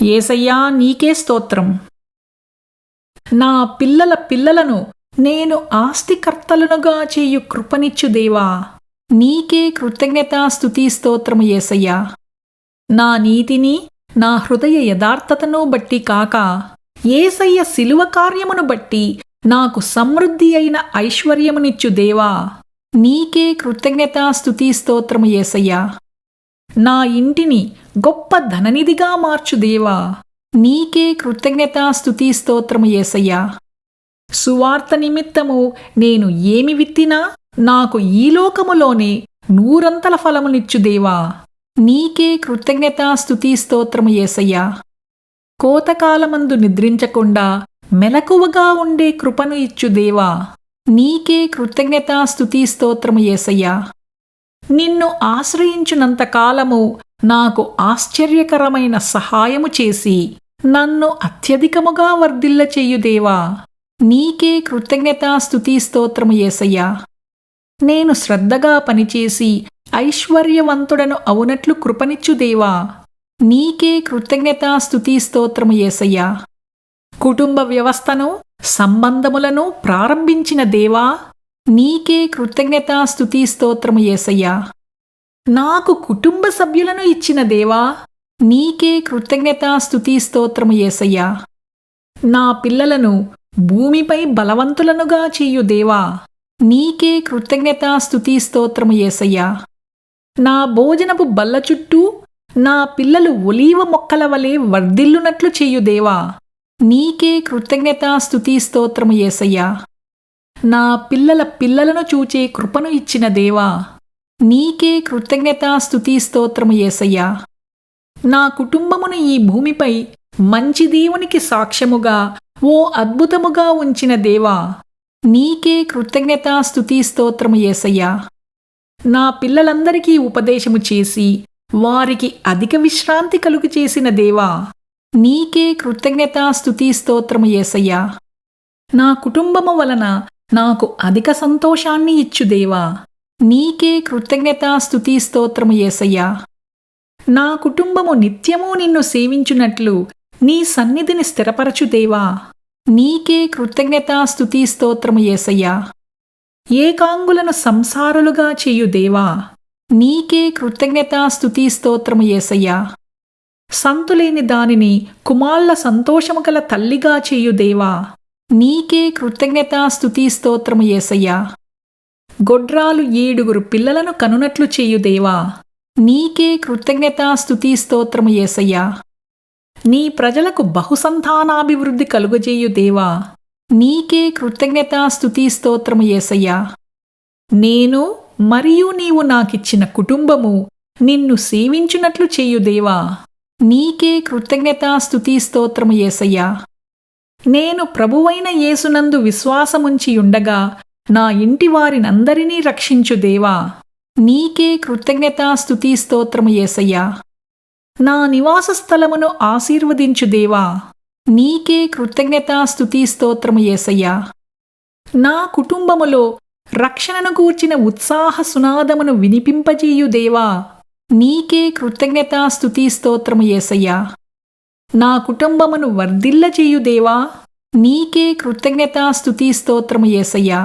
యేసయ్యా నీకే స్తోత్రం. నా పిల్లల పిల్లలను నేను ఆస్తికర్తలనుగా చేయు కృపనిచ్చు దేవా, నీకే కృతజ్ఞతాస్తుతి స్తోత్రము యేసయ్యా. నా నీతిని నా హృదయ యథార్థతను బట్టి కాక, యేసయ్య శిలువ కార్యమును బట్టి నాకు సమృద్ధి అయిన ఐశ్వర్యమునిచ్చు దేవా, నీకే కృతజ్ఞతాస్తుతి స్తోత్రము యేసయ్యా. నా ఇంటిని గొప్ప ధననిధిగా మార్చు దేవా, నీకే కృతజ్ఞతాస్తుతి స్తోత్రము యేసయ్యా. సువార్త నిమిత్తము నేను ఏమి విత్తినా నాకు ఈ లోకములోనే నూరంతల ఫలమునిచ్చు దేవా, నీకే కృతజ్ఞతాస్తుతి స్తోత్రము యేసయ్యా. కోతకాలమందు నిద్రించకుండా మెలకువగా ఉండే కృపను ఇచ్చు దేవా, నీకే కృతజ్ఞతాస్తుతి స్తోత్రము యేసయ్యా. నిన్ను ఆశ్రయించునంత కాలము నాకు ఆశ్చర్యకరమైన సహాయము చేసి నన్ను అత్యధికముగా వర్ధిల్ల చెయ్యు దేవా, నీకే కృతజ్ఞతాస్తుతి స్తోత్రము యేసయ్యా. నేను శ్రద్ధగా పనిచేసి ఐశ్వర్యవంతుడను అవునట్లు కృపనిచ్చు దేవా, నీకే కృతజ్ఞతాస్తుతి స్తోత్రము యేసయ్యా. కుటుంబ వ్యవస్థను సంబంధములను ప్రారంభించిన దేవా, నీకే కృతజ్ఞతాస్తుతి స్తోత్రము యేసయ్యా. నాకు కుటుంబ సభ్యులను ఇచ్చిన దేవా, నీకే కృతజ్ఞతాస్తుతి స్తోత్రము యేసయ్యా. నా పిల్లలను భూమిపై బలవంతులనుగా చేయు దేవా, నీకే కృతజ్ఞతాస్తుతి స్తోత్రము యేసయ్యా. నా భోజనపు బల్ల చుట్టూ నా పిల్లలు ఒలీవ మొక్కల వలె వర్ధిల్లునట్లు చేయు దేవా, నీకే కృతజ్ఞతాస్తుతి స్తోత్రము యేసయ్యా. నా పిల్లల పిల్లలను చూచే కృపను ఇచ్చిన దేవా, నీకే కృతజ్ఞతాస్తుతి స్తోత్రము యేసయ్యా. నా కుటుంబమును ఈ భూమిపై మంచి దేవునికి సాక్ష్యముగా ఓ అద్భుతముగా ఉంచిన దేవా, నీకే కృతజ్ఞతాస్తుతి స్తోత్రము యేసయ్యా. నా పిల్లలందరికీ ఉపదేశము చేసి వారికి అధిక విశ్రాంతి కలుగు చేసిన దేవా, నీకే కృతజ్ఞతాస్తుతి స్తోత్రము యేసయ్యా. నా కుటుంబము వలన నాకు అధిక సంతోషాన్ని ఇచ్చు దేవా, నీకే కృతజ్ఞతాస్తుతి స్తోత్రము యేసయ్యా. నా కుటుంబము నిత్యము నిన్ను సేవించునట్లు నీ సన్నిధిని స్థిరపరచు దేవా, నీకే కృతజ్ఞతాస్తుతి స్తోత్రము యేసయ్యా. ఏకాంగులను సంసారులుగా చేయు దేవా, నీకే కృతజ్ఞతాస్తుతి స్తోత్రము యేసయ్యా. సంతులేని దానిని కుమార్ల సంతోషము గల తల్లిగా చేయు దేవా, నీకే కృతజ్ఞతాస్తుతి స్తోత్రము యేసయ్యా. గొడ్రాలు 7 పిల్లలను కనునట్లు చేయు దేవా, నీకే కృతజ్ఞతాస్తుతి స్తోత్రము యేసయ్యా. నీ ప్రజలకు బహుసంతానాభివృద్ధి కలుగజేయు దేవా, నీకే కృతజ్ఞతాస్తుతి స్తోత్రము యేసయ్యా. నేను మరియు నీవు నాకిచ్చిన కుటుంబము నిన్ను సేవించునట్లు చేయు దేవా, నీకే కృతజ్ఞతాస్తుతి స్తోత్రము యేసయ్యా. నేను ప్రభువైన యేసునందు విశ్వాసముంచి ఉండగా నా ఇంటి వారినందరినీ రక్షించు దేవా, నీకే కృతజ్ఞతాస్తుతి స్తోత్రము యేసయ్యా. నా నివాస స్థలమును ఆశీర్వదించు దేవా, నీకే కృతజ్ఞతాస్తుతి స్తోత్రము యేసయ్యా. నా కుటుంబములో రక్షణను గూర్చిన ఉత్సాహ సునాదమును వినిపింపజేయు దేవా, నీకే కృతజ్ఞతాస్తుతి స్తోత్రము యేసయ్యా. నా కుటుంబమును వర్ధిల్లజేయు దేవా, నీకే కృతజ్ఞతాస్తుతి స్తోత్రము యేసయ్యా.